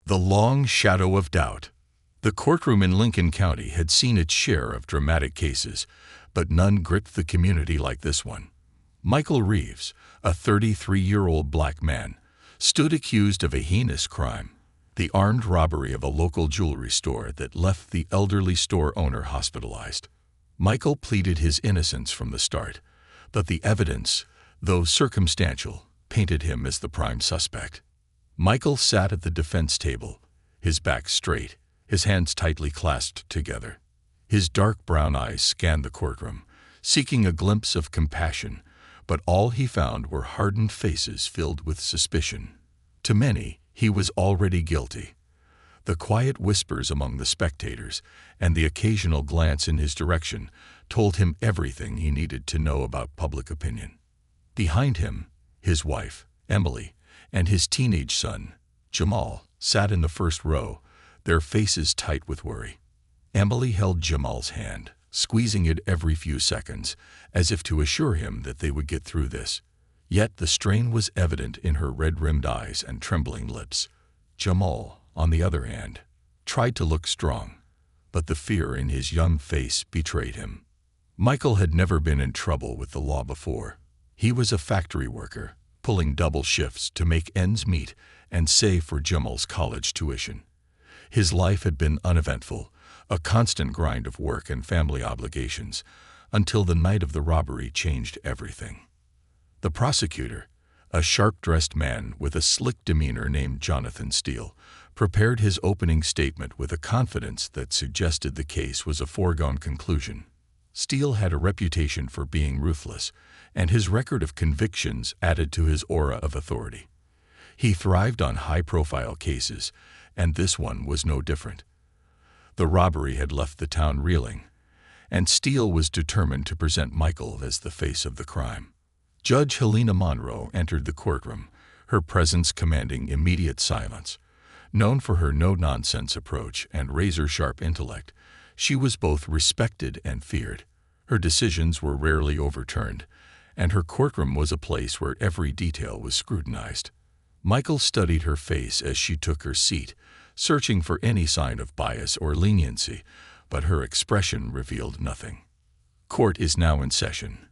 The long shadow of doubt. The courtroom in Lincoln County had seen its share of dramatic cases, but none gripped the community like this one. Michael Reeves, a 33-year-old black man, stood accused of a heinous crime, the armed robbery of a local jewelry store that left the elderly store owner hospitalized. Michael pleaded his innocence from the start, but the evidence, though circumstantial, painted him as the prime suspect. Michael sat at the defense table, his back straight, his hands tightly clasped together. His dark brown eyes scanned the courtroom, seeking a glimpse of compassion, but all he found were hardened faces filled with suspicion. To many, he was already guilty. The quiet whispers among the spectators and the occasional glance in his direction told him everything he needed to know about public opinion. Behind him, his wife, Emily, and his teenage son, Jamal, sat in the first row, their faces tight with worry. Emily held Jamal's hand, squeezing it every few seconds, as if to assure him that they would get through this. Yet the strain was evident in her red-rimmed eyes and trembling lips. Jamal, on the other hand, tried to look strong, but the fear in his young face betrayed him. Michael had never been in trouble with the law before. He was a factory worker, pulling double shifts to make ends meet and save for Jamal's college tuition. His life had been uneventful, a constant grind of work and family obligations, until the night of the robbery changed everything. The prosecutor, a sharp-dressed man with a slick demeanor named Jonathan Steele, prepared his opening statement with a confidence that suggested the case was a foregone conclusion. Steele had a reputation for being ruthless, and his record of convictions added to his aura of authority. He thrived on high-profile cases, and this one was no different. The robbery had left the town reeling, and Steele was determined to present Michael as the face of the crime. Judge Helena Monroe entered the courtroom, her presence commanding immediate silence. Known for her no-nonsense approach and razor-sharp intellect, she was both respected and feared. Her decisions were rarely overturned, and her courtroom was a place where every detail was scrutinized. Michael studied her face as she took her seat, searching for any sign of bias or leniency, but her expression revealed nothing. "Court is now in session,"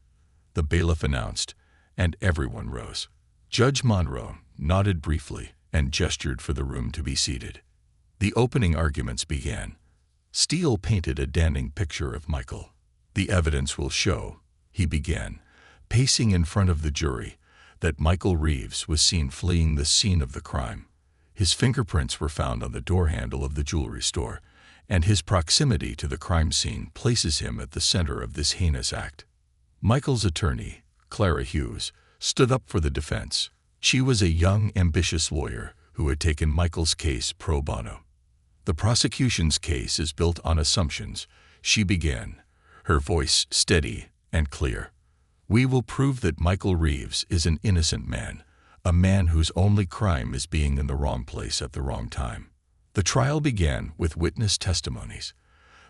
the bailiff announced, and everyone rose. Judge Monroe nodded briefly and gestured for the room to be seated. The opening arguments began. Steele painted a damning picture of Michael. "The evidence will show," he began, pacing in front of the jury, "that Michael Reeves was seen fleeing the scene of the crime. His fingerprints were found on the door handle of the jewelry store, and his proximity to the crime scene places him at the center of this heinous act." Michael's attorney, Clara Hughes, stood up for the defense. She was a young, ambitious lawyer who had taken Michael's case pro bono. "The prosecution's case is built on assumptions," she began, her voice steady and clear. "We will prove that Michael Reeves is an innocent man, a man whose only crime is being in the wrong place at the wrong time." The trial began with witness testimonies.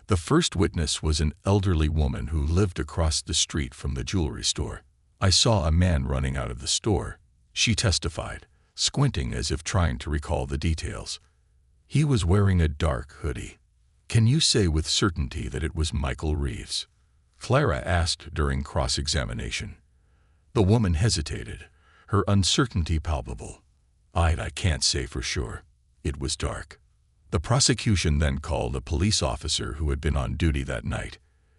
The first witness was an elderly woman who lived across the street from the jewelry store. "I saw a man running out of the store," she testified, squinting as if trying to recall the details. "He was wearing a dark hoodie. Can you say with certainty that it was Michael Reeves?" Clara asked during cross-examination. The woman hesitated, her uncertainty palpable. I can't say for sure. It was dark." The prosecution then called a police officer who had been on duty that night.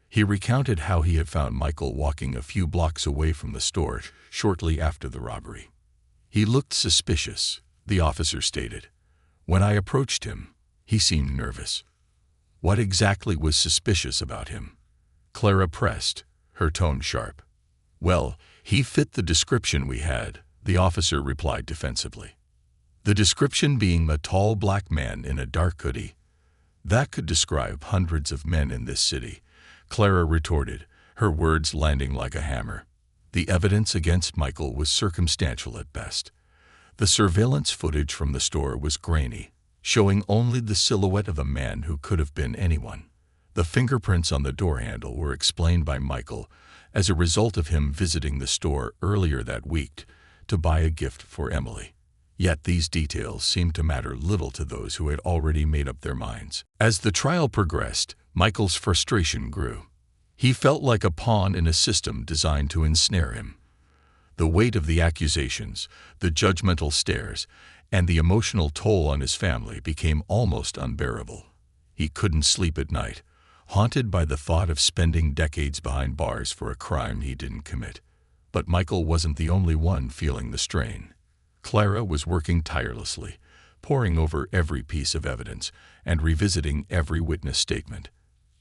He recounted how he had found Michael walking a few blocks away from the store shortly after the robbery. "He looked suspicious," the officer stated. "When I approached him, he seemed nervous." "What exactly was suspicious about him?" Clara pressed, her tone sharp. "Well, he fit the description we had," the officer replied defensively. "The description being a tall black man in a dark hoodie. That could describe hundreds of men in this city," Clara retorted, her words landing like a hammer. The evidence against Michael was circumstantial at best. The surveillance footage from the store was grainy, showing only the silhouette of a man who could have been anyone. The fingerprints on the door handle were explained by Michael as a result of him visiting the store earlier that week to buy a gift for Emily. Yet these details seemed to matter little to those who had already made up their minds. As the trial progressed, Michael's frustration grew. He felt like a pawn in a system designed to ensnare him. The weight of the accusations, the judgmental stares, and the emotional toll on his family became almost unbearable. He couldn't sleep at night, haunted by the thought of spending decades behind bars for a crime he didn't commit. But Michael wasn't the only one feeling the strain. Clara was working tirelessly, poring over every piece of evidence and revisiting every witness statement.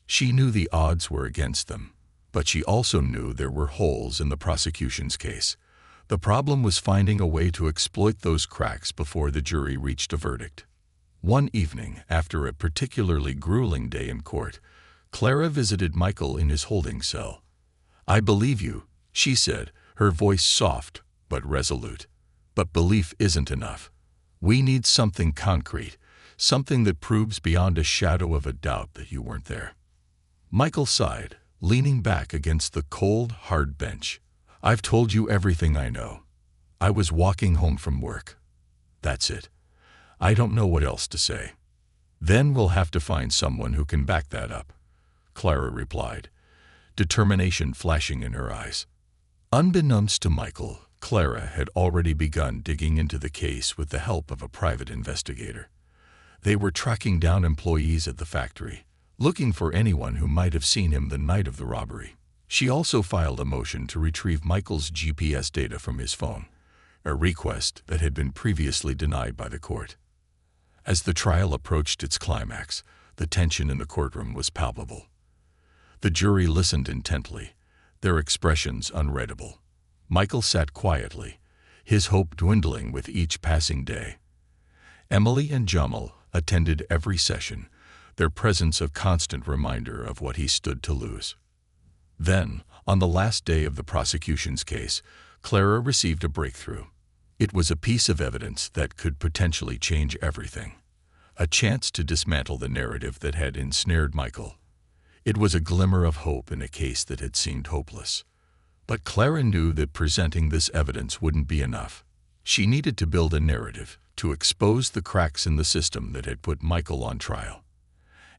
She knew the odds were against them, but she also knew there were holes in the prosecution's case. The problem was finding a way to exploit those cracks before the jury reached a verdict. One evening, after a particularly grueling day in court, Clara visited Michael in his holding cell. "I believe you," she said, her voice soft but resolute. "But belief isn't enough. We need something concrete, something that proves beyond a shadow of a doubt that you weren't there." Michael sighed, leaning back against the cold, hard bench. "I've told you everything I know. I was walking home from work. That's it. I don't know what else to say." "Then we'll have to find someone who can back that up," Clara replied, determination flashing in her eyes. Unbeknownst to Michael, Clara had already begun digging into the case with the help of a private investigator. They were tracking down employees at the factory, looking for anyone who might have seen him the night of the robbery. She also filed a motion to retrieve Michael's GPS data from his phone, a request that had been previously denied by the court. As the trial approached its climax, the tension in the courtroom was palpable. The jury listened intently, their expressions unreadable. Michael sat quietly, his hope dwindling with each passing day. Emily and Jamal attended every session, their presence a constant reminder of what he stood to lose. Then, on the last day of the prosecution's case, Clara received a breakthrough. It was a piece of evidence that could potentially change everything. A chance to dismantle the narrative that had ensnared Michael. It was a glimmer of hope in a case that had seemed hopeless. But Clara knew that presenting this evidence wouldn't be enough. She needed to build a narrative, to expose the cracks in the system that had put Michael on trial.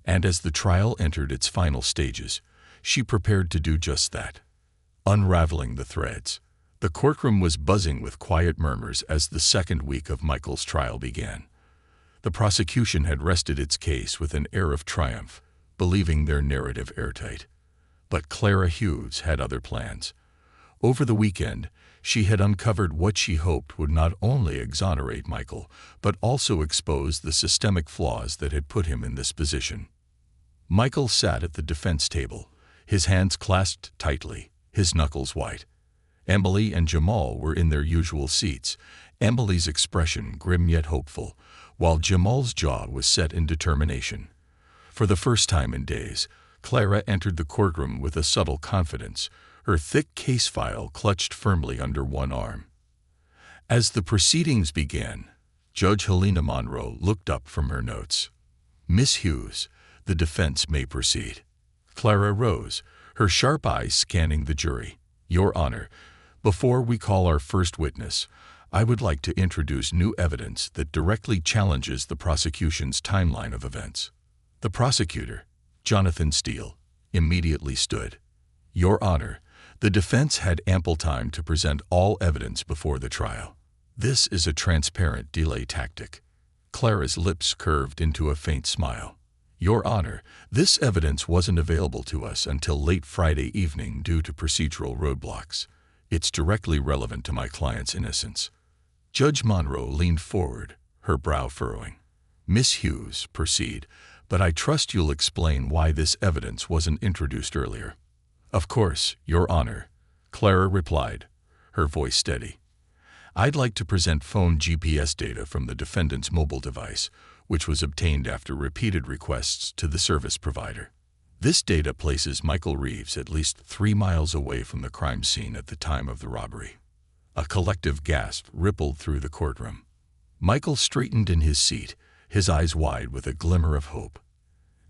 And as the trial entered its final stages, she prepared to do just that. Unraveling the threads. The courtroom was buzzing with quiet murmurs as the second week of Michael's trial began. The prosecution had rested its case with an air of triumph, believing their narrative airtight. But Clara Hughes had other plans. Over the weekend, she had uncovered what she hoped would not only exonerate Michael, but also expose the systemic flaws that had put him in this position. Michael sat at the defense table, his hands clasped tightly, his knuckles white. Emily and Jamal were in their usual seats, Emily's expression grim yet hopeful, while Jamal's jaw was set in determination. For the first time in days, Clara entered the courtroom with a subtle confidence, her thick case file clutched firmly under one arm. As the proceedings began, Judge Helena Monroe looked up from her notes. "Miss Hughes, the defense may proceed." Clara rose, her sharp eyes scanning the jury. "Your Honor, before we call our first witness, I would like to introduce new evidence that directly challenges the prosecution's timeline of events." The prosecutor, Jonathan Steele, immediately stood. "Your Honor, the defense had ample time to present all evidence before the trial. This is a transparent delay tactic." Clara's lips curved into a faint smile. "Your Honor, this evidence wasn't available to us until late Friday evening due to procedural roadblocks. It's directly relevant to my client's innocence." Judge Monroe leaned forward, her brow furrowing. "Miss Hughes, proceed, but I trust you'll explain why this evidence wasn't introduced earlier." "Of course, Your Honor," Clara replied, her voice steady. "I'd like to present phone GPS data from the defendant's mobile device, which was obtained after repeated requests to the service provider. This data places Michael Reeves at least 3 miles away from the crime scene at the time of the robbery." A collective gasp rippled through the courtroom. Michael straightened in his seat, his eyes wide with a glimmer of hope.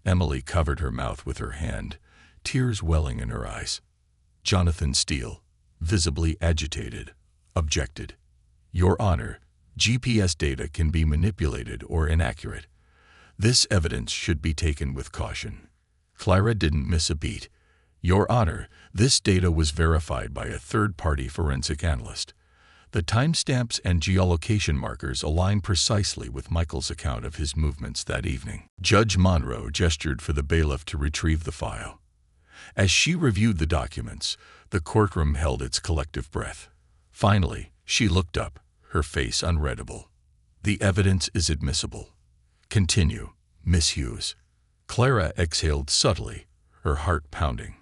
Emily covered her mouth with her hand, tears welling in her eyes. Jonathan Steele, visibly agitated, objected. "Your Honor, GPS data can be manipulated or inaccurate. This evidence should be taken with caution. Clara didn't miss a beat. Your Honor, this data was verified by a third-party forensic analyst. The timestamps and geolocation markers align precisely with Michael's account of his movements that evening. Judge Monroe gestured for the bailiff to retrieve the file. As she reviewed the documents, the courtroom held its collective breath. Finally, she looked up, her face unreadable. The evidence is admissible. Continue, Miss Hughes. Clara exhaled subtly, her heart pounding.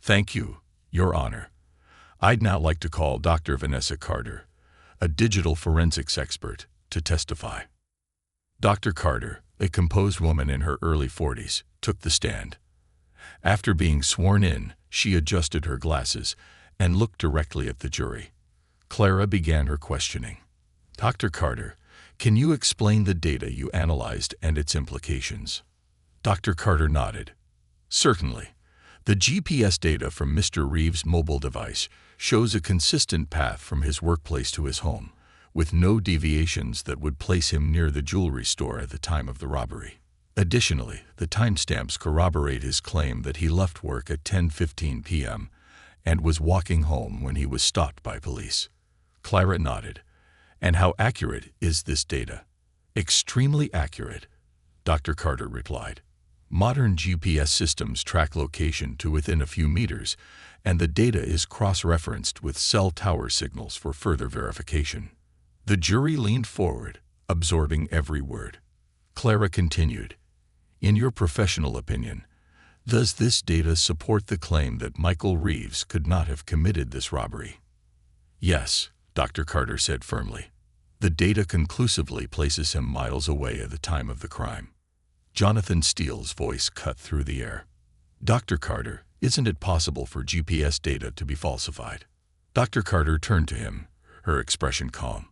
Thank you, Your Honor. I'd now like to call Dr. Vanessa Carter, a digital forensics expert, to testify. Dr. Carter, a composed woman in her early 40s, took the stand. After being sworn in, she adjusted her glasses and looked directly at the jury. Clara began her questioning. Dr. Carter, can you explain the data you analyzed and its implications? Dr. Carter nodded. Certainly. The GPS data from Mr. Reeves' mobile device shows a consistent path from his workplace to his home, with no deviations that would place him near the jewelry store at the time of the robbery. Additionally, the timestamps corroborate his claim that he left work at 10:15 p.m. and was walking home when he was stopped by police. Clara nodded. And how accurate is this data? Extremely accurate, Dr. Carter replied. Modern GPS systems track location to within a few meters, and the data is cross-referenced with cell tower signals for further verification. The jury leaned forward, absorbing every word. Clara continued, in your professional opinion, does this data support the claim that Michael Reeves could not have committed this robbery? Yes, Dr. Carter said firmly. The data conclusively places him miles away at the time of the crime. Jonathan Steele's voice cut through the air. Dr. Carter, isn't it possible for GPS data to be falsified? Dr. Carter turned to him, her expression calm.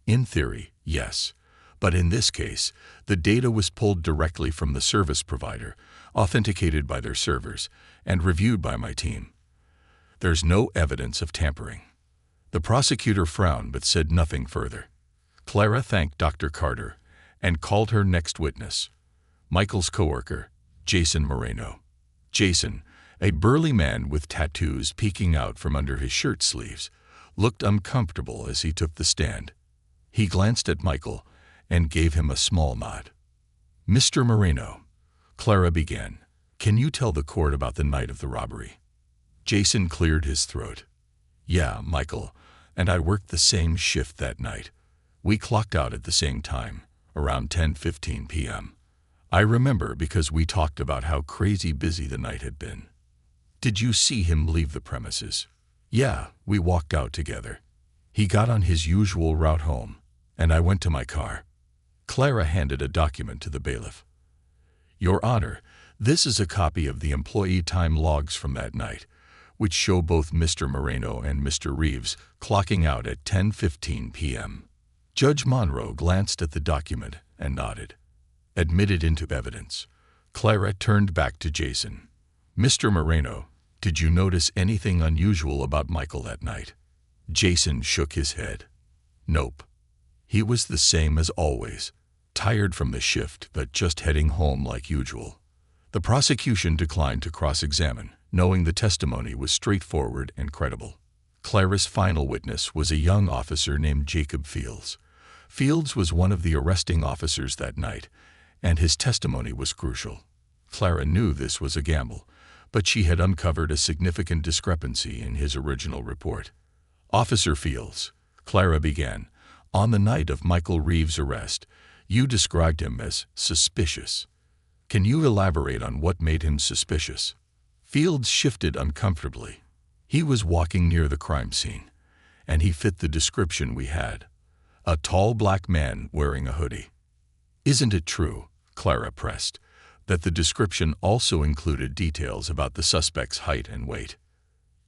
In theory, yes. But in this case, the data was pulled directly from the service provider, authenticated by their servers, and reviewed by my team. There's no evidence of tampering. The prosecutor frowned but said nothing further. Clara thanked Dr. Carter and called her next witness, Michael's coworker, Jason Moreno. Jason, a burly man with tattoos peeking out from under his shirt sleeves, looked uncomfortable as he took the stand. He glanced at Michael and gave him a small nod. Mr. Moreno, Clara began, can you tell the court about the night of the robbery? Jason cleared his throat. Yeah, Michael, and I worked the same shift that night. We clocked out at the same time, around 10:15 p.m. I remember because we talked about how crazy busy the night had been. Did you see him leave the premises? Yeah, we walked out together. He got on his usual route home, and I went to my car. Clara handed a document to the bailiff. Your Honor, this is a copy of the employee time logs from that night, which show both Mr. Moreno and Mr. Reeves clocking out at 10:15 p.m. Judge Monroe glanced at the document and nodded. Admitted into evidence. Clara turned back to Jason. Mr. Moreno, did you notice anything unusual about Michael that night? Jason shook his head. Nope. He was the same as always, tired from the shift but just heading home like usual. The prosecution declined to cross-examine, knowing the testimony was straightforward and credible. Clara's final witness was a young officer named Jacob Fields. Fields was one of the arresting officers that night, and his testimony was crucial. Clara knew this was a gamble, but she had uncovered a significant discrepancy in his original report. Officer Fields, Clara began, on the night of Michael Reeves' arrest, you described him as suspicious. Can you elaborate on what made him suspicious? Fields shifted uncomfortably. He was walking near the crime scene, and he fit the description we had. A tall black man wearing a hoodie. Isn't it true, Clara pressed, that the description also included details about the suspect's height and weight?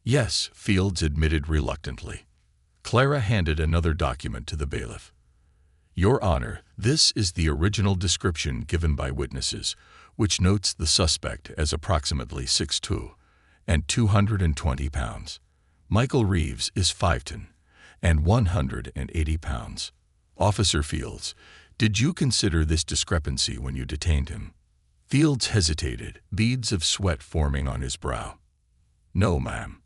Yes, Fields admitted reluctantly. Clara handed another document to the bailiff. Your Honor, this is the original description given by witnesses, which notes the suspect as approximately 6'2" and 220 pounds. Michael Reeves is 5'10" and 180 pounds. Officer Fields, did you consider this discrepancy when you detained him? Fields hesitated, beads of sweat forming on his brow. No, ma'am.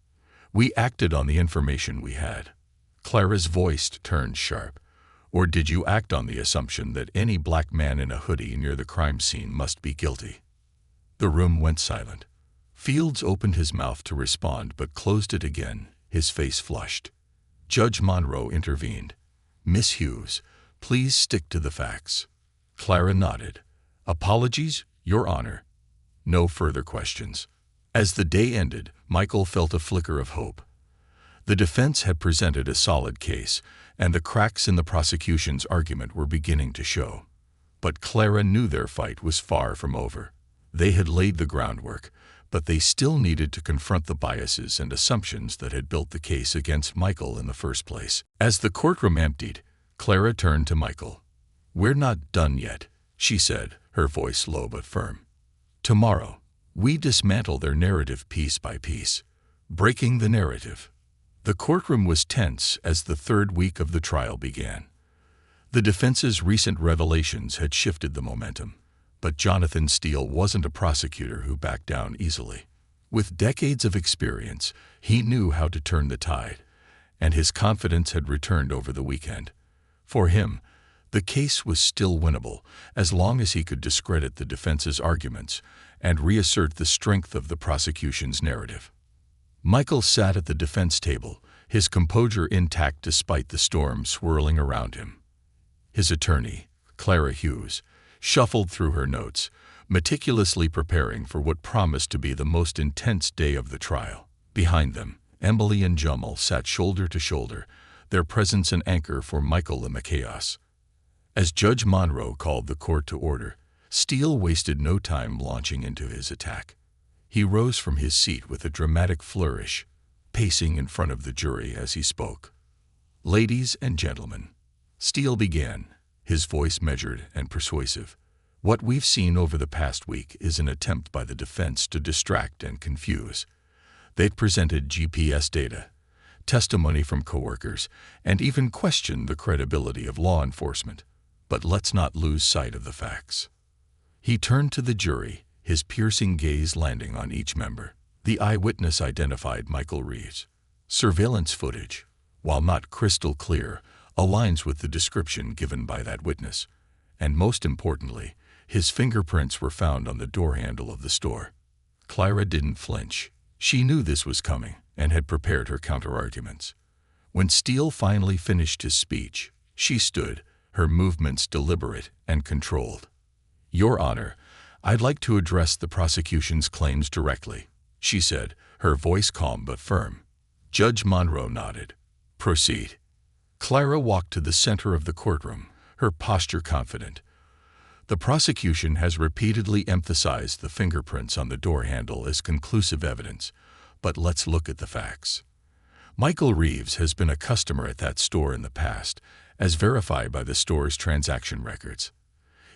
We acted on the information we had. Clara's voice turned sharp. Or did you act on the assumption that any black man in a hoodie near the crime scene must be guilty? The room went silent. Fields opened his mouth to respond but closed it again, his face flushed. Judge Monroe intervened. Miss Hughes, please stick to the facts. Clara nodded. Apologies, Your Honor. No further questions. As the day ended, Michael felt a flicker of hope. The defense had presented a solid case, and the cracks in the prosecution's argument were beginning to show. But Clara knew their fight was far from over. They had laid the groundwork, but they still needed to confront the biases and assumptions that had built the case against Michael in the first place. As the courtroom emptied, Clara turned to Michael. We're not done yet, she said, her voice low but firm. Tomorrow, we dismantle their narrative piece by piece, breaking the narrative. The courtroom was tense as the third week of the trial began. The defense's recent revelations had shifted the momentum, but Jonathan Steele wasn't a prosecutor who backed down easily. With decades of experience, he knew how to turn the tide, and his confidence had returned over the weekend. For him, the case was still winnable as long as he could discredit the defense's arguments and reassert the strength of the prosecution's narrative. Michael sat at the defense table, his composure intact despite the storm swirling around him. His attorney, Clara Hughes, shuffled through her notes, meticulously preparing for what promised to be the most intense day of the trial. Behind them, Emily and Jummel sat shoulder to shoulder, their presence an anchor for Michael in the chaos. As Judge Monroe called the court to order, Steele wasted no time launching into his attack. He rose from his seat with a dramatic flourish, pacing in front of the jury as he spoke. Ladies and gentlemen, Steele began, his voice measured and persuasive. What we've seen over the past week is an attempt by the defense to distract and confuse. They've presented GPS data, testimony from coworkers, and even questioned the credibility of law enforcement. But let's not lose sight of the facts. He turned to the jury, his piercing gaze landing on each member. The eyewitness identified Michael Reeves. Surveillance footage, while not crystal clear, aligns with the description given by that witness. And most importantly, his fingerprints were found on the door handle of the store. Clara didn't flinch. She knew this was coming and had prepared her counterarguments. When Steele finally finished his speech, she stood, her movements deliberate and controlled. Your Honor, I'd like to address the prosecution's claims directly, she said, her voice calm but firm. Judge Monroe nodded. Proceed. Clara walked to the center of the courtroom, her posture confident. The prosecution has repeatedly emphasized the fingerprints on the door handle as conclusive evidence, but let's look at the facts. Michael Reeves has been a customer at that store in the past, as verified by the store's transaction records.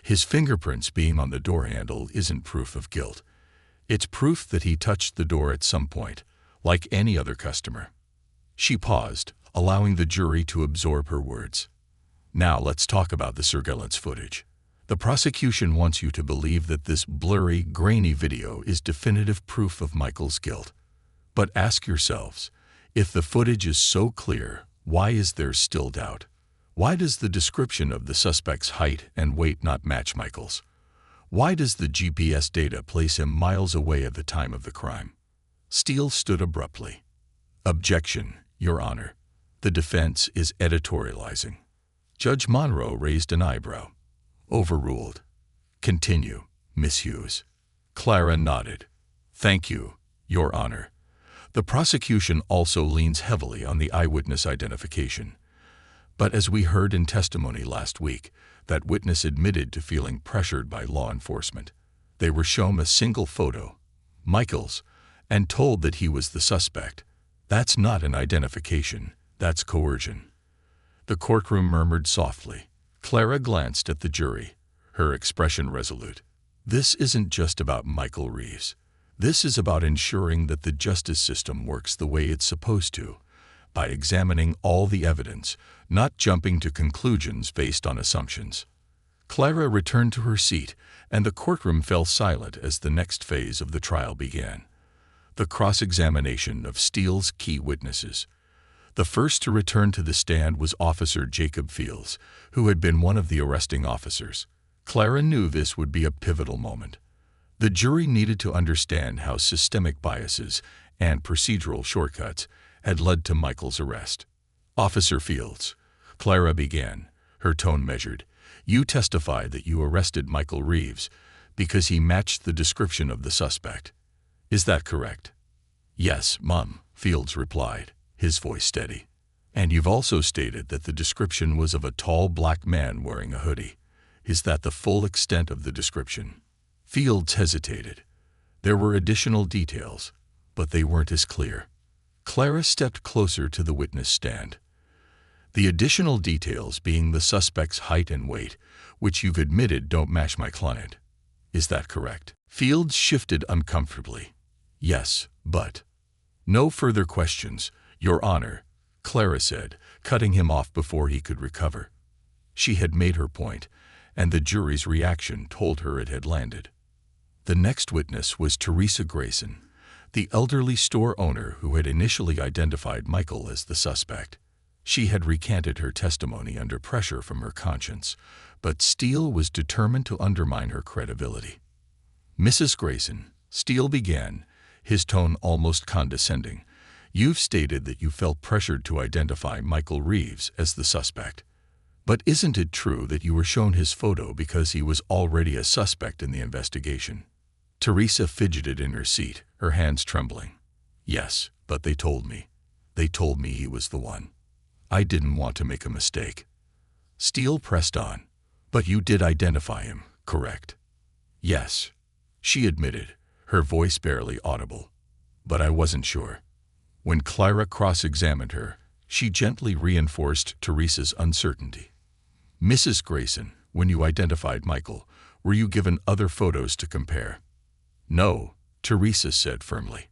His fingerprints being on the door handle isn't proof of guilt. It's proof that he touched the door at some point, like any other customer. She paused, allowing the jury to absorb her words. Now let's talk about the surveillance footage. The prosecution wants you to believe that this blurry, grainy video is definitive proof of Michael's guilt. But ask yourselves, if the footage is so clear, why is there still doubt? Why does the description of the suspect's height and weight not match Michael's? Why does the GPS data place him miles away at the time of the crime? Steele stood abruptly. Objection, Your Honor. The defense is editorializing. Judge Monroe raised an eyebrow. Overruled. Continue, Miss Hughes. Clara nodded. Thank you, Your Honor. The prosecution also leans heavily on the eyewitness identification. But as we heard in testimony last week, that witness admitted to feeling pressured by law enforcement. They were shown a single photo, Michael's, and told that he was the suspect. That's not an identification, that's coercion. The courtroom murmured softly. Clara glanced at the jury, her expression resolute. This isn't just about Michael Reeves. This is about ensuring that the justice system works the way it's supposed to, by examining all the evidence, not jumping to conclusions based on assumptions. Clara returned to her seat, and the courtroom fell silent as the next phase of the trial began. The cross-examination of Steele's key witnesses. The first to return to the stand was Officer Jacob Fields, who had been one of the arresting officers. Clara knew this would be a pivotal moment. The jury needed to understand how systemic biases and procedural shortcuts had led to Michael's arrest. Officer Fields, Clara began, her tone measured. You testified that you arrested Michael Reeves because he matched the description of the suspect. Is that correct? Yes, Mum, Fields replied, his voice steady. And you've also stated that the description was of a tall black man wearing a hoodie. Is that the full extent of the description? Fields hesitated. There were additional details, but they weren't as clear. Clara stepped closer to the witness stand. The additional details being the suspect's height and weight, which you've admitted don't match my client. Is that correct? Fields shifted uncomfortably. Yes, but... No further questions, Your Honor, Clara said, cutting him off before he could recover. She had made her point, and the jury's reaction told her it had landed. The next witness was Teresa Grayson, the elderly store owner who had initially identified Michael as the suspect. She had recanted her testimony under pressure from her conscience, but Steele was determined to undermine her credibility. Mrs. Grayson, Steele began, his tone almost condescending. You've stated that you felt pressured to identify Michael Reeves as the suspect. But isn't it true that you were shown his photo because he was already a suspect in the investigation? Teresa fidgeted in her seat, her hands trembling. Yes, but they told me. They told me he was the one. I didn't want to make a mistake. Steele pressed on. But you did identify him, correct? Yes, she admitted, her voice barely audible. But I wasn't sure. When Clara cross-examined her, she gently reinforced Teresa's uncertainty. Mrs. Grayson, when you identified Michael, were you given other photos to compare? No, Teresa said firmly.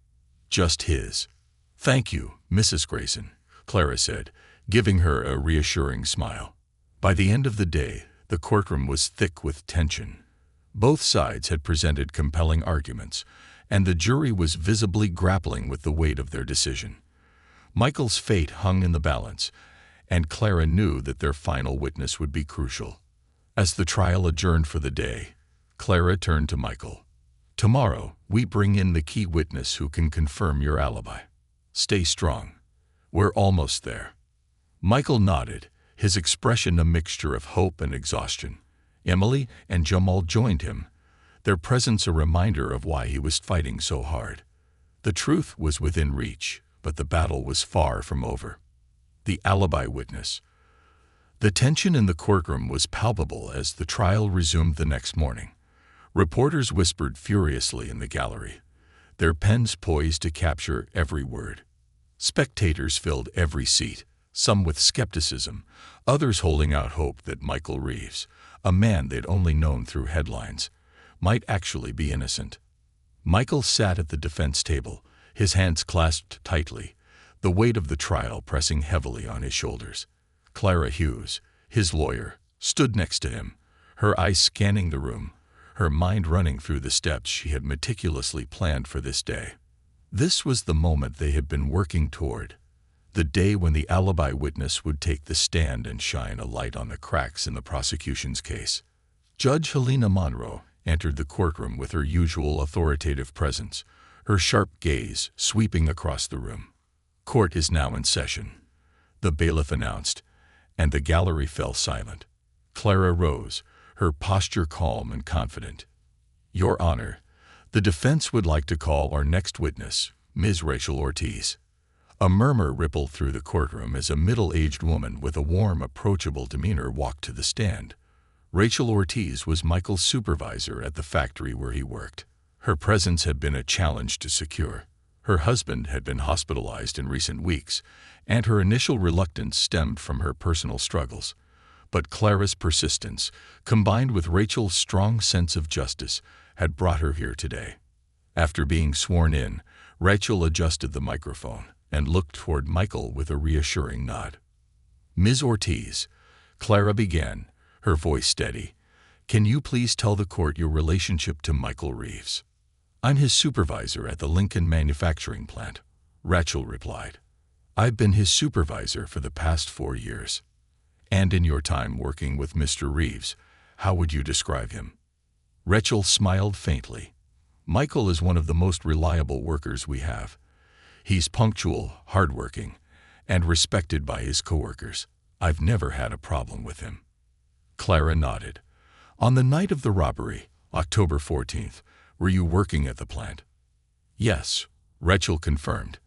Just his. Thank you, Mrs. Grayson, Clara said, giving her a reassuring smile. By the end of the day, the courtroom was thick with tension. Both sides had presented compelling arguments, and the jury was visibly grappling with the weight of their decision. Michael's fate hung in the balance, and Clara knew that their final witness would be crucial. As the trial adjourned for the day, Clara turned to Michael. Tomorrow, we bring in the key witness who can confirm your alibi. Stay strong. We're almost there. Michael nodded, his expression a mixture of hope and exhaustion. Emily and Jamal joined him, their presence a reminder of why he was fighting so hard. The truth was within reach, but the battle was far from over. The alibi witness. The tension in the courtroom was palpable as the trial resumed the next morning. Reporters whispered furiously in the gallery, their pens poised to capture every word. Spectators filled every seat, some with skepticism, others holding out hope that Michael Reeves, a man they'd only known through headlines, might actually be innocent. Michael sat at the defense table, his hands clasped tightly, the weight of the trial pressing heavily on his shoulders. Clara Hughes, his lawyer, stood next to him, her eyes scanning the room, her mind running through the steps she had meticulously planned for this day. This was the moment they had been working toward, the day when the alibi witness would take the stand and shine a light on the cracks in the prosecution's case. Judge Helena Monroe entered the courtroom with her usual authoritative presence, her sharp gaze sweeping across the room. Court is now in session, the bailiff announced, and the gallery fell silent. Clara rose, her posture calm and confident. Your Honor, the defense would like to call our next witness, Ms. Rachel Ortiz. A murmur rippled through the courtroom as a middle-aged woman with a warm, approachable demeanor walked to the stand. Rachel Ortiz was Michael's supervisor at the factory where he worked. Her presence had been a challenge to secure. Her husband had been hospitalized in recent weeks, and her initial reluctance stemmed from her personal struggles. But Clara's persistence, combined with Rachel's strong sense of justice, had brought her here today. After being sworn in, Rachel adjusted the microphone, and looked toward Michael with a reassuring nod. "Ms. Ortiz," Clara began, her voice steady, "can you please tell the court your relationship to Michael Reeves?" "I'm his supervisor at the Lincoln manufacturing plant," Rachel replied. "I've been his supervisor for the past 4 years." "And in your time working with Mr. Reeves, how would you describe him?" Rachel smiled faintly. "Michael is one of the most reliable workers we have. He's punctual, hardworking, and respected by his coworkers. I've never had a problem with him." Clara nodded. "On the night of the robbery, October 14th, were you working at the plant?" "Yes," Rachel confirmed.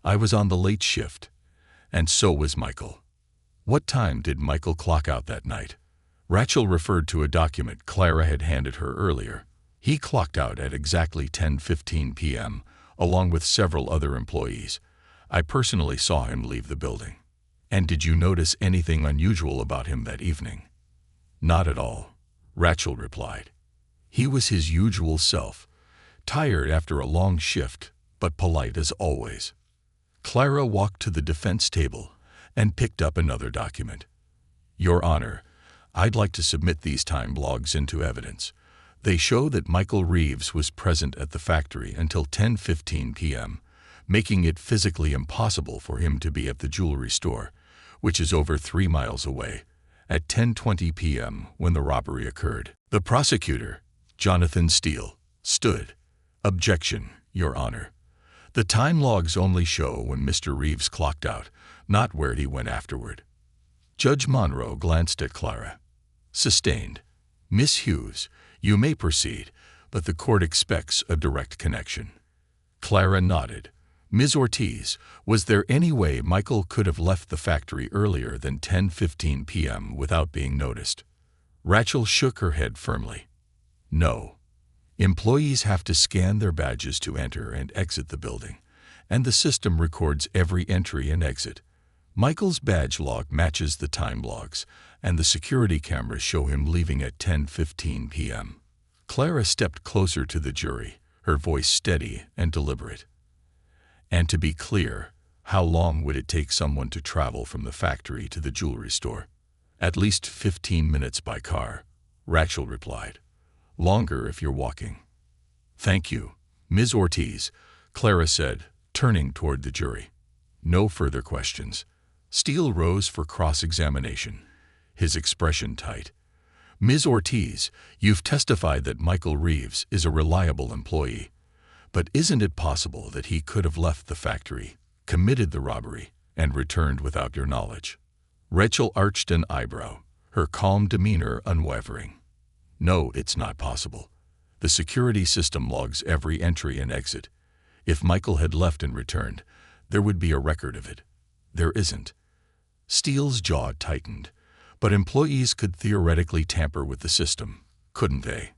"I was on the late shift, and so was Michael." "What time did Michael clock out that night?" Rachel referred to a document Clara had handed her earlier. "He clocked out at exactly 10:15 p.m., along with several other employees. I personally saw him leave the building." "And did you notice anything unusual about him that evening?" "Not at all," Rachel replied. "He was his usual self, tired after a long shift, but polite as always." Clara walked to the defense table and picked up another document. "Your Honor, I'd like to submit these time logs into evidence. They show that Michael Reeves was present at the factory until 10:15 p.m., making it physically impossible for him to be at the jewelry store, which is over 3 miles away, at 10:20 p.m. when the robbery occurred." The prosecutor, Jonathan Steele, stood. "Objection, Your Honor. The time logs only show when Mr. Reeves clocked out, not where he went afterward." Judge Monroe glanced at Clara. "Sustained. Miss Hughes, you may proceed, but the court expects a direct connection." Clara nodded. "Ms. Ortiz, was there any way Michael could have left the factory earlier than 10:15 p.m. without being noticed?" Rachel shook her head firmly. "No. Employees have to scan their badges to enter and exit the building, and the system records every entry and exit. Michael's badge log matches the time logs, and the security cameras show him leaving at 10:15 p.m. Clara stepped closer to the jury, her voice steady and deliberate. "And to be clear, how long would it take someone to travel from the factory to the jewelry store?" "At least 15 minutes by car," Rachel replied. "Longer if you're walking." "Thank you, Ms. Ortiz," Clara said, turning toward the jury. No further questions. Steele rose for cross-examination, his expression tight. "Ms. Ortiz, you've testified that Michael Reeves is a reliable employee. But isn't it possible that he could have left the factory, committed the robbery, and returned without your knowledge?" Rachel arched an eyebrow, her calm demeanor unwavering. "No, it's not possible. The security system logs every entry and exit. If Michael had left and returned, there would be a record of it. There isn't." Steele's jaw tightened. "But employees could theoretically tamper with the system, couldn't they?"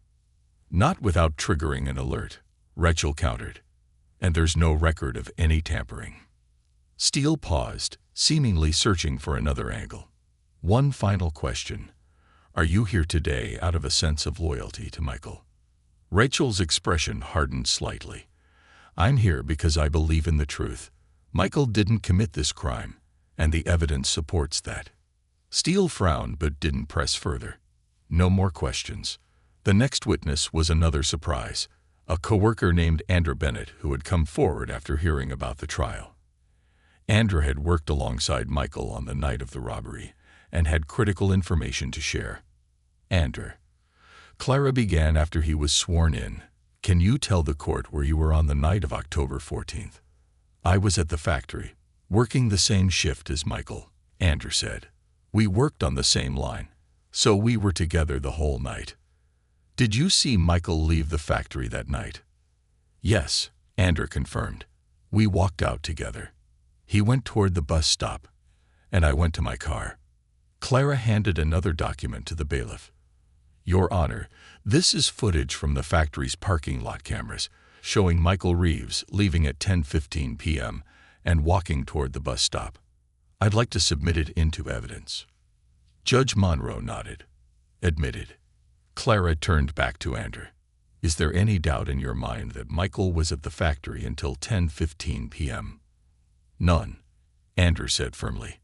"Not without triggering an alert," Rachel countered. "And there's no record of any tampering." Steele paused, seemingly searching for another angle. "One final question. Are you here today out of a sense of loyalty to Michael?" Rachel's expression hardened slightly. "I'm here because I believe in the truth. Michael didn't commit this crime, and the evidence supports that." Steele frowned but didn't press further. No more questions. The next witness was another surprise, a coworker named Andrew Bennett who had come forward after hearing about the trial. Andrew had worked alongside Michael on the night of the robbery and had critical information to share. "Andrew," Clara began after he was sworn in, "can you tell the court where you were on the night of October 14th? "I was at the factory, working the same shift as Michael," Andrew said. "We worked on the same line, so we were together the whole night." "Did you see Michael leave the factory that night?" "Yes," Andrew confirmed. "We walked out together. He went toward the bus stop, and I went to my car." Clara handed another document to the bailiff. "Your Honor, this is footage from the factory's parking lot cameras, showing Michael Reeves leaving at 10:15 p.m. and walking toward the bus stop. I'd like to submit it into evidence." Judge Monroe nodded. "Admitted." Clara turned back to Andrew. "Is there any doubt in your mind that Michael was at the factory until 10:15 p.m.? None, Andrew said firmly.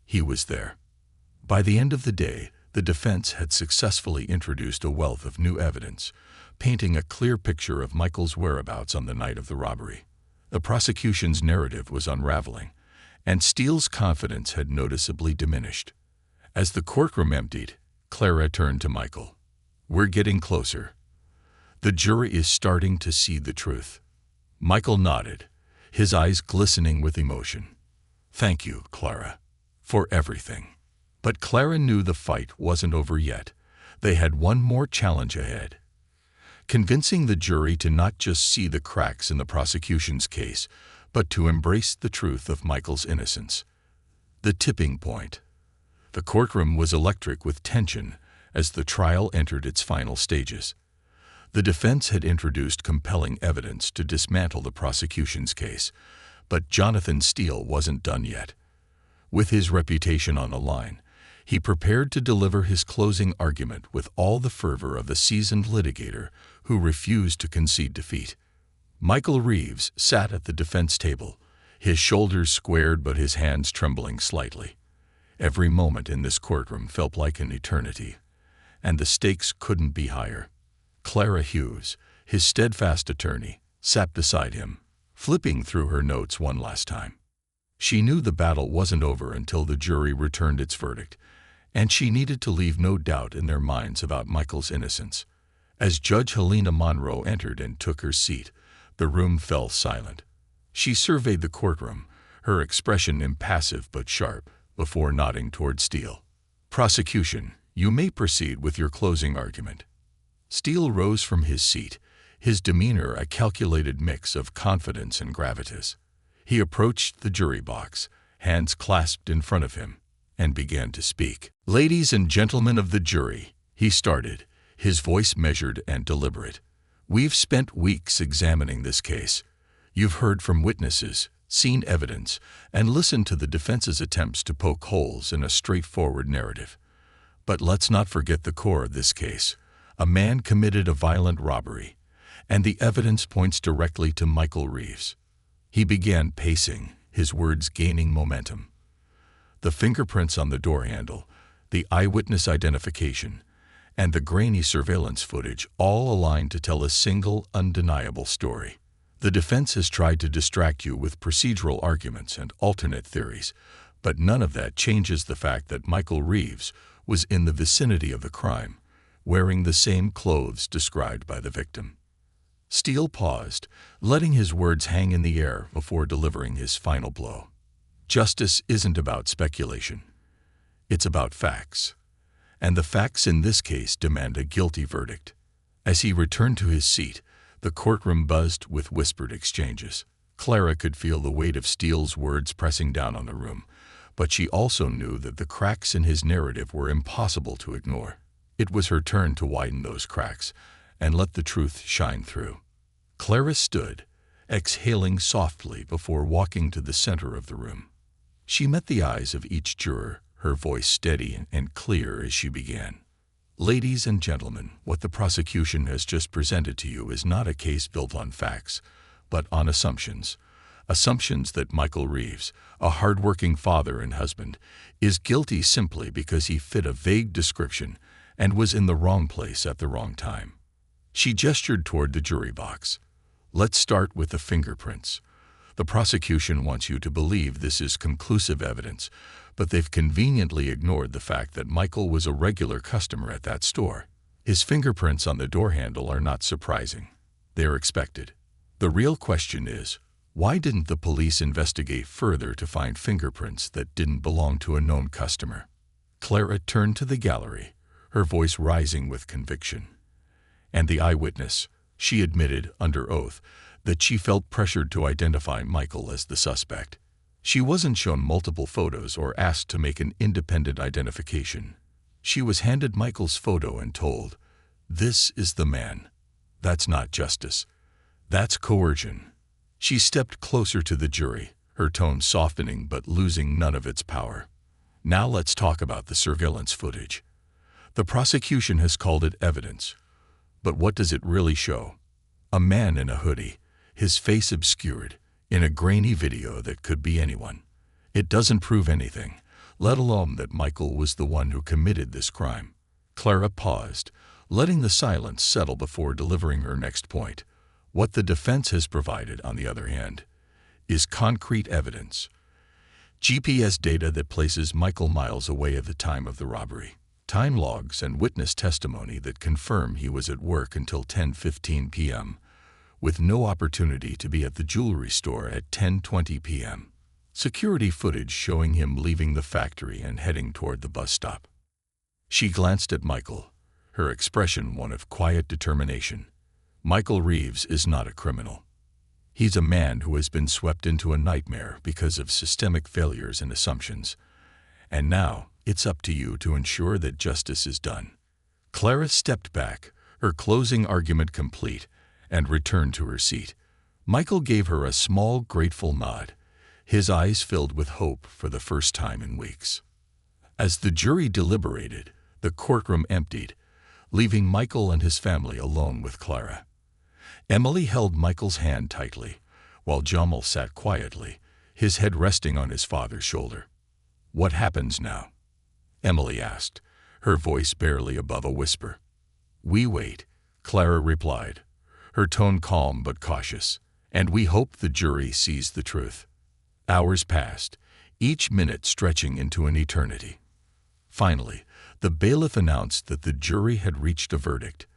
He was there. By the end of the day, the defense had successfully introduced a wealth of new evidence, painting a clear picture of Michael's whereabouts on the night of the robbery. The prosecution's narrative was unraveling, and Steele's confidence had noticeably diminished. As the courtroom emptied, Clara turned to Michael. "We're getting closer. The jury is starting to see the truth." Michael nodded, his eyes glistening with emotion. "Thank you, Clara, for everything." But Clara knew the fight wasn't over yet. They had one more challenge ahead. Convincing the jury to not just see the cracks in the prosecution's case, but to embrace the truth of Michael's innocence. The tipping point. The courtroom was electric with tension as the trial entered its final stages. The defense had introduced compelling evidence to dismantle the prosecution's case, but Jonathan Steele wasn't done yet. With his reputation on the line, he prepared to deliver his closing argument with all the fervor of a seasoned litigator who refused to concede defeat. Michael Reeves sat at the defense table, his shoulders squared but his hands trembling slightly. Every moment in this courtroom felt like an eternity, and the stakes couldn't be higher. Clara Hughes, his steadfast attorney, sat beside him, flipping through her notes one last time. She knew the battle wasn't over until the jury returned its verdict, and she needed to leave no doubt in their minds about Michael's innocence. As Judge Helena Monroe entered and took her seat, the room fell silent. She surveyed the courtroom, her expression impassive but sharp, before nodding toward Steele. "Prosecution, you may proceed with your closing argument." Steele rose from his seat, his demeanor a calculated mix of confidence and gravitas. He approached the jury box, hands clasped in front of him, and began to speak. "Ladies and gentlemen of the jury," he started, his voice measured and deliberate. "We've spent weeks examining this case. You've heard from witnesses, seen evidence, and listened to the defense's attempts to poke holes in a straightforward narrative. But let's not forget the core of this case. A man committed a violent robbery, and the evidence points directly to Michael Reeves." He began pacing, his words gaining momentum. The fingerprints on the door handle, the eyewitness identification, and the grainy surveillance footage all aligned to tell a single, undeniable story. The defense has tried to distract you with procedural arguments and alternate theories, but none of that changes the fact that Michael Reeves was in the vicinity of the crime, wearing the same clothes described by the victim. Steele paused, letting his words hang in the air before delivering his final blow. "Justice isn't about speculation. It's about facts. And the facts in this case demand a guilty verdict." As he returned to his seat, the courtroom buzzed with whispered exchanges. Clara could feel the weight of Steele's words pressing down on the room, but she also knew that the cracks in his narrative were impossible to ignore. It was her turn to widen those cracks and let the truth shine through. Clara stood, exhaling softly before walking to the center of the room. She met the eyes of each juror, her voice steady and clear as she began. "Ladies and gentlemen, what the prosecution has just presented to you is not a case built on facts, but on assumptions. Assumptions that Michael Reeves, a hardworking father and husband, is guilty simply because he fit a vague description and was in the wrong place at the wrong time." She gestured toward the jury box. "Let's start with the fingerprints. The prosecution wants you to believe this is conclusive evidence, but they've conveniently ignored the fact that Michael was a regular customer at that store. His fingerprints on the door handle are not surprising. They're expected. The real question is, why didn't the police investigate further to find fingerprints that didn't belong to a known customer?" Clara turned to the gallery, her voice rising with conviction. "And the eyewitness, she admitted under oath that she felt pressured to identify Michael as the suspect. She wasn't shown multiple photos or asked to make an independent identification. She was handed Michael's photo and told, 'This is the man.' That's not justice. That's coercion." She stepped closer to the jury, her tone softening but losing none of its power. "Now let's talk about the surveillance footage. The prosecution has called it evidence. But what does it really show? A man in a hoodie, his face obscured, in a grainy video that could be anyone. It doesn't prove anything, let alone that Michael was the one who committed this crime. Clara paused, letting the silence settle before delivering her next point. What the defense has provided, on the other hand, is concrete evidence. GPS data that places Michael miles away at the time of the robbery. Time logs and witness testimony that confirm he was at work until 10:15 p.m., with no opportunity to be at the jewelry store at 10:20 p.m. Security footage showing him leaving the factory and heading toward the bus stop. She glanced at Michael, her expression one of quiet determination. Michael Reeves is not a criminal. He's a man who has been swept into a nightmare because of systemic failures and assumptions. And now, it's up to you to ensure that justice is done. Clara stepped back, her closing argument complete, and returned to her seat. Michael gave her a small, grateful nod, his eyes filled with hope for the first time in weeks. As the jury deliberated, the courtroom emptied, leaving Michael and his family alone with Clara. Emily held Michael's hand tightly, while Jamal sat quietly, his head resting on his father's shoulder. "What happens now?" Emily asked, her voice barely above a whisper. "We wait," Clara replied, her tone calm but cautious, "and we hope the jury sees the truth." Hours passed, each minute stretching into an eternity. Finally, the bailiff announced that the jury had reached a verdict.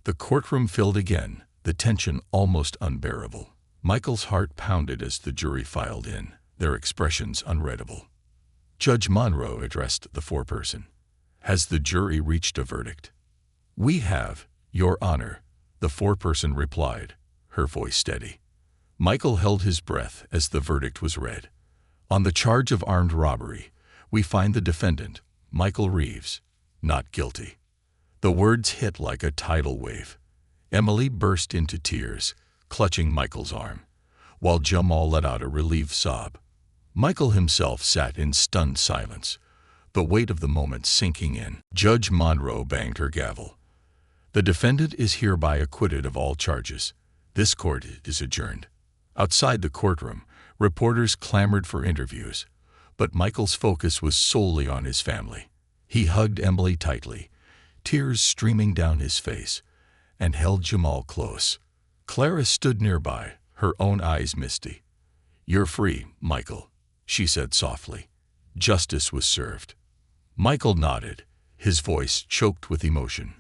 The courtroom filled again, the tension almost unbearable. Michael's heart pounded as the jury filed in, their expressions unreadable. Judge Monroe addressed the foreperson. "Has the jury reached a verdict?" "We have, Your Honor," the foreperson replied, her voice steady. Michael held his breath as the verdict was read. "On the charge of armed robbery, we find the defendant, Michael Reeves, not guilty." The words hit like a tidal wave. Emily burst into tears, clutching Michael's arm, while Jamal let out a relieved sob. Michael himself sat in stunned silence, the weight of the moment sinking in. Judge Monroe banged her gavel. "The defendant is hereby acquitted of all charges. This court is adjourned." Outside the courtroom, reporters clamored for interviews, but Michael's focus was solely on his family. He hugged Emily tightly, tears streaming down his face, and held Jamal close. Clara stood nearby, her own eyes misty. "You're free, Michael," she said softly. "Justice was served." Michael nodded, his voice choked with emotion.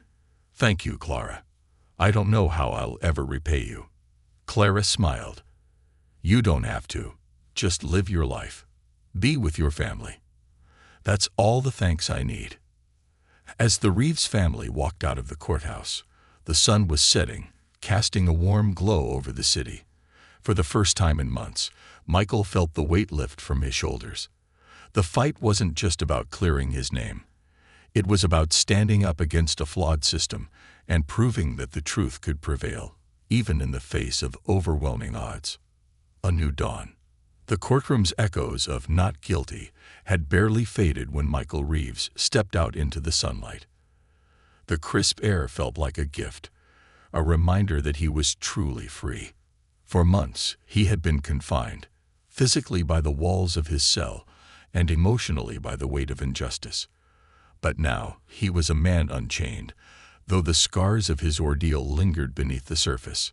"Thank you, Clara. I don't know how I'll ever repay you." Clara smiled. "You don't have to. Just live your life. Be with your family. That's all the thanks I need." As the Reeves family walked out of the courthouse, the sun was setting, casting a warm glow over the city. For the first time in months, Michael felt the weight lift from his shoulders. The fight wasn't just about clearing his name. It was about standing up against a flawed system and proving that the truth could prevail, even in the face of overwhelming odds. A new dawn. The courtroom's echoes of "not guilty" had barely faded when Michael Reeves stepped out into the sunlight. The crisp air felt like a gift, a reminder that he was truly free. For months, he had been confined, physically by the walls of his cell and emotionally by the weight of injustice. But now, he was a man unchained, though the scars of his ordeal lingered beneath the surface.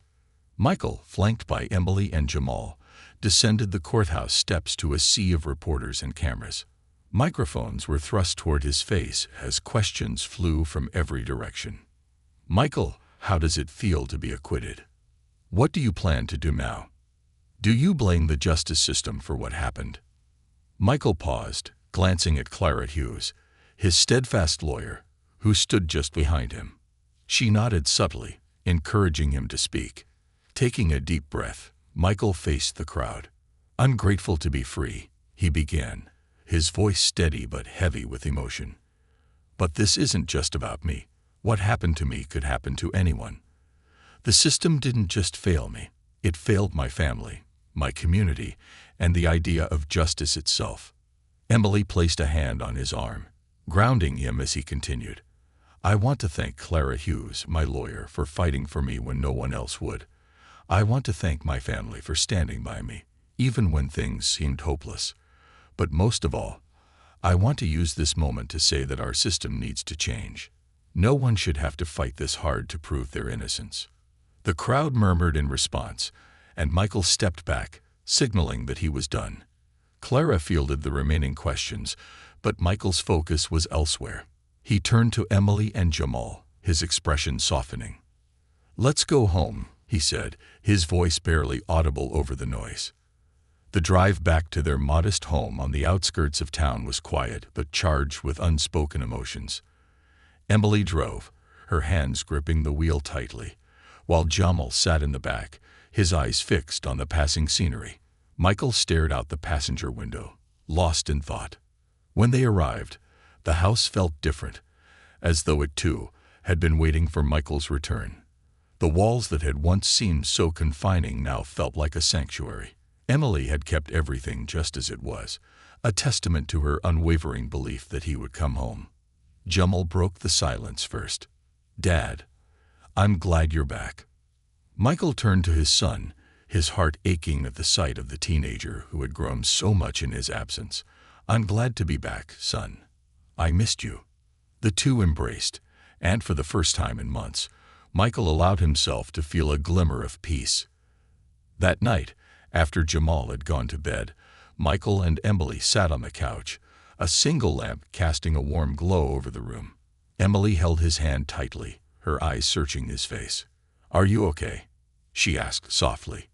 Michael, flanked by Emily and Jamal, descended the courthouse steps to a sea of reporters and cameras. Microphones were thrust toward his face as questions flew from every direction. "Michael, how does it feel to be acquitted? What do you plan to do now? Do you blame the justice system for what happened?" Michael paused, glancing at Clara Hughes, his steadfast lawyer, who stood just behind him. She nodded subtly, encouraging him to speak. Taking a deep breath, Michael faced the crowd. "I'm grateful to be free," he began, his voice steady but heavy with emotion. "But this isn't just about me. What happened to me could happen to anyone. The system didn't just fail me, it failed my family, my community, and the idea of justice itself." Emily placed a hand on his arm, grounding him as he continued. "I want to thank Clara Hughes, my lawyer, for fighting for me when no one else would. I want to thank my family for standing by me, even when things seemed hopeless. But most of all, I want to use this moment to say that our system needs to change. No one should have to fight this hard to prove their innocence." The crowd murmured in response, and Michael stepped back, signaling that he was done. Clara fielded the remaining questions, but Michael's focus was elsewhere. He turned to Emily and Jamal, his expression softening. "Let's go home," he said, his voice barely audible over the noise. The drive back to their modest home on the outskirts of town was quiet but charged with unspoken emotions. Emily drove, her hands gripping the wheel tightly, while Jamal sat in the back, his eyes fixed on the passing scenery. Michael stared out the passenger window, lost in thought. When they arrived, the house felt different, as though it too had been waiting for Michael's return. The walls that had once seemed so confining now felt like a sanctuary. Emily had kept everything just as it was, a testament to her unwavering belief that he would come home. Jamal broke the silence first. "Dad, I'm glad you're back." Michael turned to his son, his heart aching at the sight of the teenager who had grown so much in his absence. "I'm glad to be back, son. I missed you." The two embraced, and for the first time in months, Michael allowed himself to feel a glimmer of peace. That night, after Jamal had gone to bed, Michael and Emily sat on the couch, a single lamp casting a warm glow over the room. Emily held his hand tightly, her eyes searching his face. "Are you okay?" she asked softly.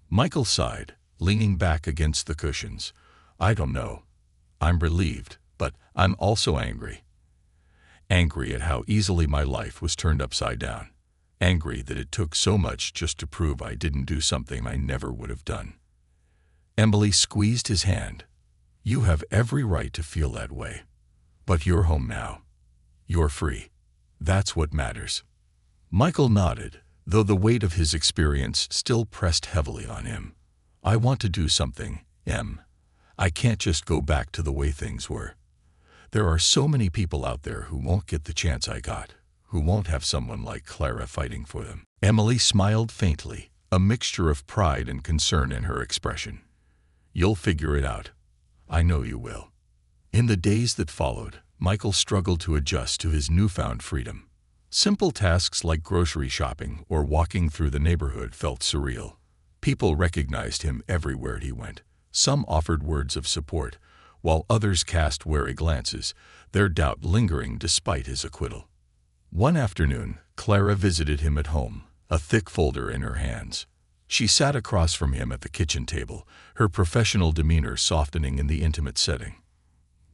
Michael sighed, leaning back against the cushions. "I don't know. I'm relieved, but I'm also angry. Angry at how easily my life was turned upside down. Angry that it took so much just to prove I didn't do something I never would have done." Emily squeezed his hand. "You have every right to feel that way. But you're home now. You're free. That's what matters." Michael nodded, though the weight of his experience still pressed heavily on him. "I want to do something, Em. I can't just go back to the way things were. There are so many people out there who won't get the chance I got, who won't have someone like Clara fighting for them." Emily smiled faintly, a mixture of pride and concern in her expression. "You'll figure it out. I know you will." In the days that followed, Michael struggled to adjust to his newfound freedom. Simple tasks like grocery shopping or walking through the neighborhood felt surreal. People recognized him everywhere he went. Some offered words of support, while others cast wary glances, their doubt lingering despite his acquittal. One afternoon, Clara visited him at home, a thick folder in her hands. She sat across from him at the kitchen table, her professional demeanor softening in the intimate setting.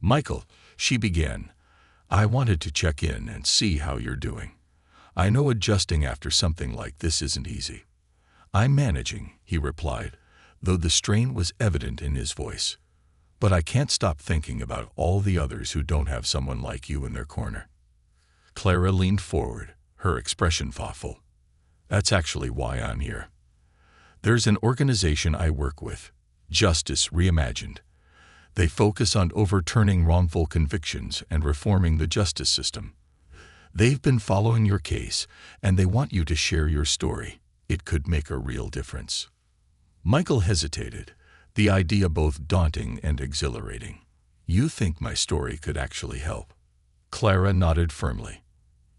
"Michael," she began, "I wanted to check in and see how you're doing. I know adjusting after something like this isn't easy." "I'm managing," he replied, though the strain was evident in his voice. "But I can't stop thinking about all the others who don't have someone like you in their corner." Clara leaned forward, her expression thoughtful. "That's actually why I'm here. There's an organization I work with, Justice Reimagined. They focus on overturning wrongful convictions and reforming the justice system. They've been following your case, and they want you to share your story. It could make a real difference." Michael hesitated, the idea both daunting and exhilarating. "You think my story could actually help?" Clara nodded firmly.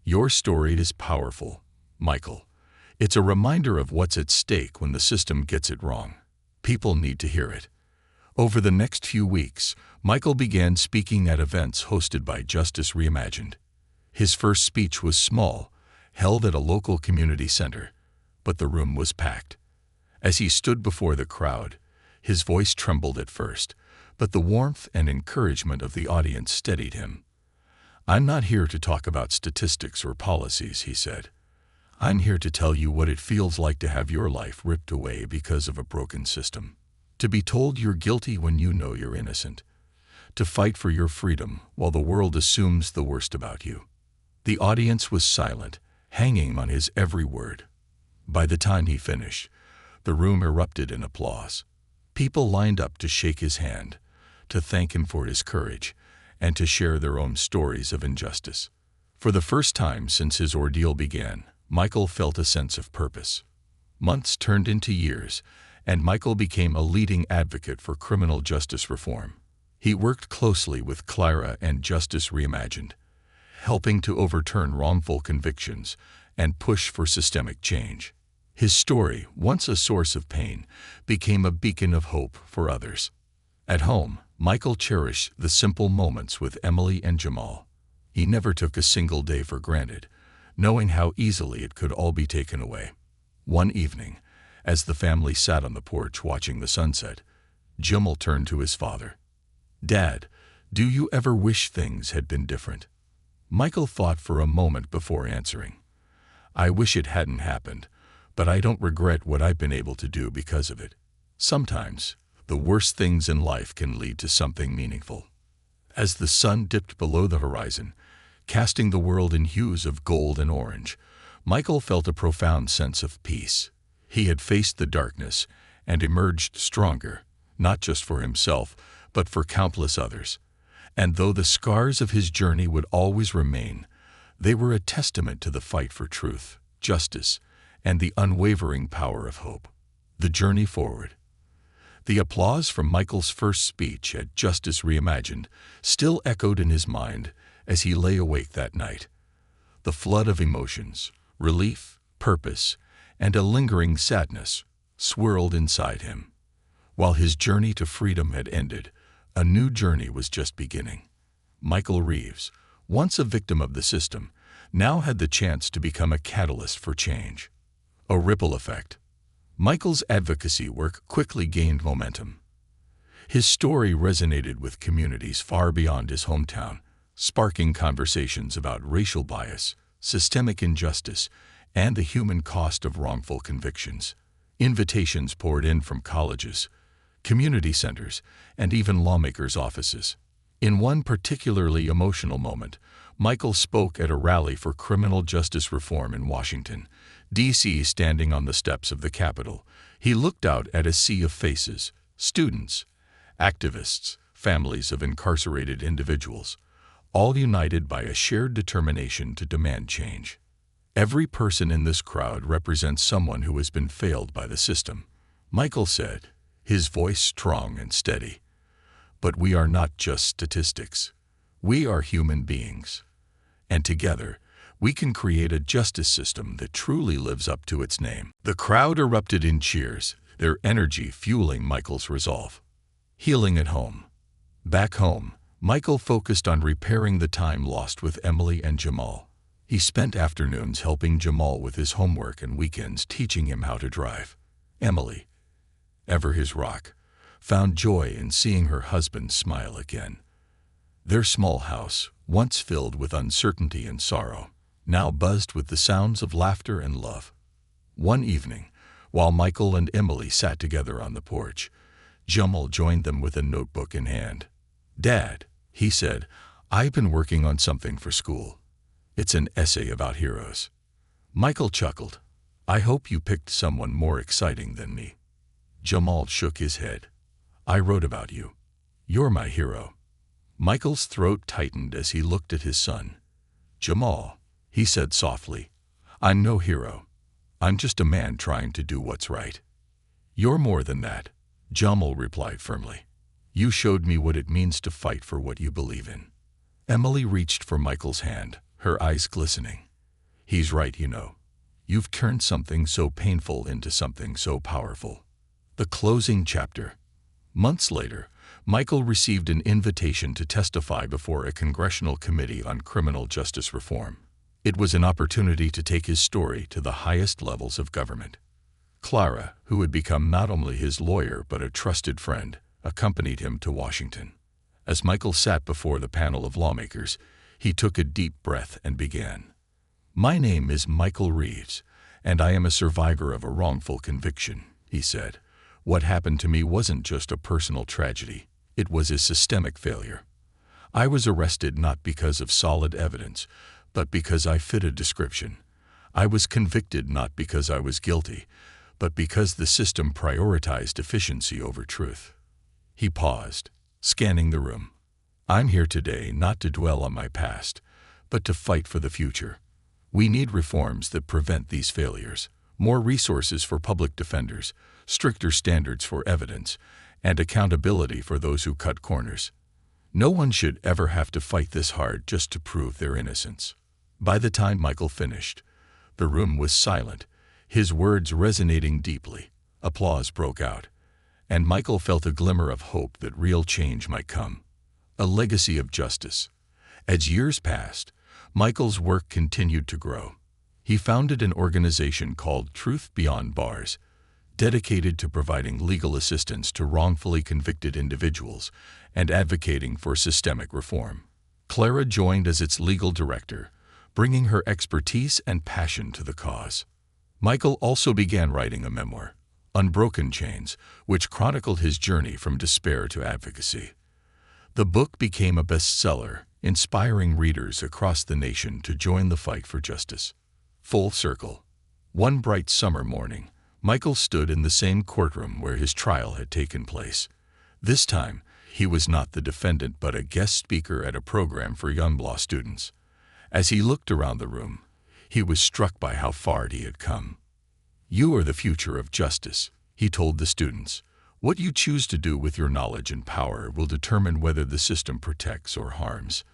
"Your story is powerful, Michael. It's a reminder of what's at stake when the system gets it wrong. People need to hear it." Over the next few weeks, Michael began speaking at events hosted by Justice Reimagined. His first speech was small, held at a local community center, but the room was packed. As he stood before the crowd, his voice trembled at first, but the warmth and encouragement of the audience steadied him. "I'm not here to talk about statistics or policies," he said. "I'm here to tell you what it feels like to have your life ripped away because of a broken system. To be told you're guilty when you know you're innocent. To fight for your freedom while the world assumes the worst about you." The audience was silent, hanging on his every word. By the time he finished, the room erupted in applause. People lined up to shake his hand, to thank him for his courage, and to share their own stories of injustice. For the first time since his ordeal began, Michael felt a sense of purpose. Months turned into years, and Michael became a leading advocate for criminal justice reform. He worked closely with Clara and Justice Reimagined, helping to overturn wrongful convictions and push for systemic change. His story, once a source of pain, became a beacon of hope for others. At home, Michael cherished the simple moments with Emily and Jamal. He never took a single day for granted, knowing how easily it could all be taken away. One evening, as the family sat on the porch watching the sunset, Jamal turned to his father. "Dad, do you ever wish things had been different?" Michael thought for a moment before answering. "I wish it hadn't happened, but I don't regret what I've been able to do because of it. Sometimes, the worst things in life can lead to something meaningful." As the sun dipped below the horizon, casting the world in hues of gold and orange, Michael felt a profound sense of peace. He had faced the darkness and emerged stronger, not just for himself, but for countless others. And though the scars of his journey would always remain, they were a testament to the fight for truth, justice, and the unwavering power of hope. The journey forward. The applause from Michael's first speech at Justice Reimagined still echoed in his mind as he lay awake that night. The flood of emotions, relief, purpose, and a lingering sadness swirled inside him. While his journey to freedom had ended, a new journey was just beginning. Michael Reeves, once a victim of the system, now had the chance to become a catalyst for change. A ripple effect. Michael's advocacy work quickly gained momentum. His story resonated with communities far beyond his hometown, sparking conversations about racial bias, systemic injustice, and the human cost of wrongful convictions. Invitations poured in from colleges, community centers, and even lawmakers' offices. In one particularly emotional moment, Michael spoke at a rally for criminal justice reform in Washington, D.C. Standing on the steps of the Capitol, he looked out at a sea of faces: students, activists, families of incarcerated individuals, all united by a shared determination to demand change. "Every person in this crowd represents someone who has been failed by the system," Michael said, his voice strong and steady. "But we are not just statistics. We are human beings. And together, we can create a justice system that truly lives up to its name." The crowd erupted in cheers, their energy fueling Michael's resolve. Healing at home. Back home, Michael focused on repairing the time lost with Emily and Jamal. He spent afternoons helping Jamal with his homework and weekends teaching him how to drive. Emily, ever his rock, found joy in seeing her husband smile again. Their small house, once filled with uncertainty and sorrow, now buzzed with the sounds of laughter and love. One evening, while Michael and Emily sat together on the porch, Jamal joined them with a notebook in hand. "Dad," he said, "I've been working on something for school. It's an essay about heroes." Michael chuckled. "I hope you picked someone more exciting than me." Jamal shook his head. "I wrote about you. You're my hero." Michael's throat tightened as he looked at his son. "Jamal," he said softly, "I'm no hero. I'm just a man trying to do what's right." "You're more than that," Jamal replied firmly. "You showed me what it means to fight for what you believe in." Emily reached for Michael's hand, her eyes glistening. "He's right, you know. You've turned something so painful into something so powerful." The closing chapter. Months later, Michael received an invitation to testify before a congressional committee on criminal justice reform. It was an opportunity to take his story to the highest levels of government. Clara, who had become not only his lawyer but a trusted friend, accompanied him to Washington. As Michael sat before the panel of lawmakers, he took a deep breath and began. "My name is Michael Reeves, and I am a survivor of a wrongful conviction," he said. "What happened to me wasn't just a personal tragedy. It was a systemic failure. I was arrested not because of solid evidence, but because I fit a description. I was convicted not because I was guilty, but because the system prioritized efficiency over truth." He paused, scanning the room. "I'm here today not to dwell on my past, but to fight for the future. We need reforms that prevent these failures, more resources for public defenders, stricter standards for evidence, and accountability for those who cut corners. No one should ever have to fight this hard just to prove their innocence. By the time Michael finished, the room was silent, his words resonating deeply. Applause broke out, and Michael felt a glimmer of hope that real change might come. A legacy of justice. As years passed, Michael's work continued to grow. He founded an organization called Truth Beyond Bars, dedicated to providing legal assistance to wrongfully convicted individuals and advocating for systemic reform. Clara joined as its legal director, bringing her expertise and passion to the cause. Michael also began writing a memoir, Unbroken Chains, which chronicled his journey from despair to advocacy. The book became a bestseller, inspiring readers across the nation to join the fight for justice. Full circle. One bright summer morning, Michael stood in the same courtroom where his trial had taken place. This time, he was not the defendant but a guest speaker at a program for young law students. As he looked around the room, he was struck by how far he had come. "You are the future of justice," he told the students. "What you choose to do with your knowledge and power will determine whether the system protects or harms.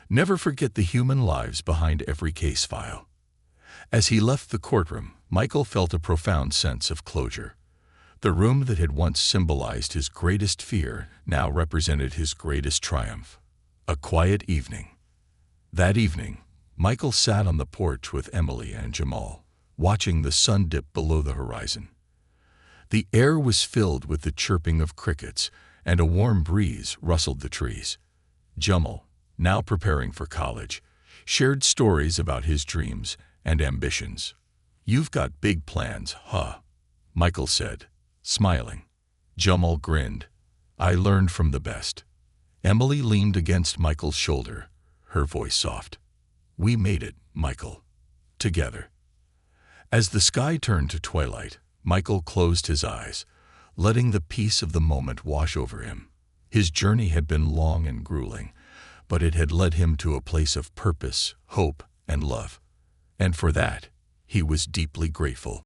Never forget the human lives behind every case file." As he left the courtroom, Michael felt a profound sense of closure. The room that had once symbolized his greatest fear now represented his greatest triumph. A quiet evening. That evening, Michael sat on the porch with Emily and Jamal, watching the sun dip below the horizon. The air was filled with the chirping of crickets, and a warm breeze rustled the trees. Jamal, now preparing for college, shared stories about his dreams and ambitions. "You've got big plans, huh?" Michael said, smiling. Jamal grinned. "I learned from the best." Emily leaned against Michael's shoulder, her voice soft. "We made it, Michael. Together." As the sky turned to twilight, Michael closed his eyes, letting the peace of the moment wash over him. His journey had been long and grueling, but it had led him to a place of purpose, hope, and love. And for that, he was deeply grateful.